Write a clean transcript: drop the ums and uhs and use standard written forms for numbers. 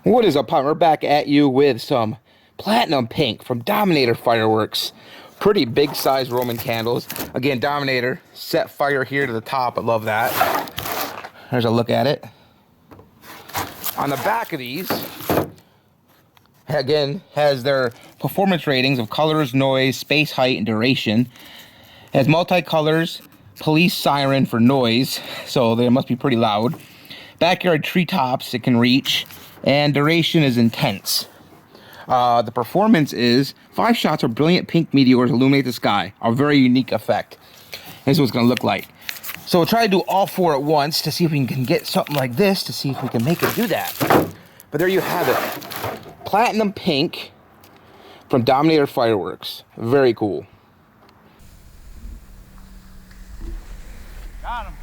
What is up, we're back at you with some platinum pink from Dominator fireworks. Pretty big size Roman candles. Again, Dominator set fire here to the top. I love that. There's a look at it. On the back of these, again, has their performance ratings of colors, noise, space, height, and duration. It has multi-colors, police siren for noise, so they must be pretty loud. Backyard treetops it can reach, and duration is intense. The performance is 5 shots of brilliant pink meteors illuminate the sky. A very unique effect. Here's what it's going to look like. So we'll try to do all 4 at once to see if we can get something like this, to see if we can make it do that. But there you have it. Platinum pink from Dominator fireworks. Very cool. Got him.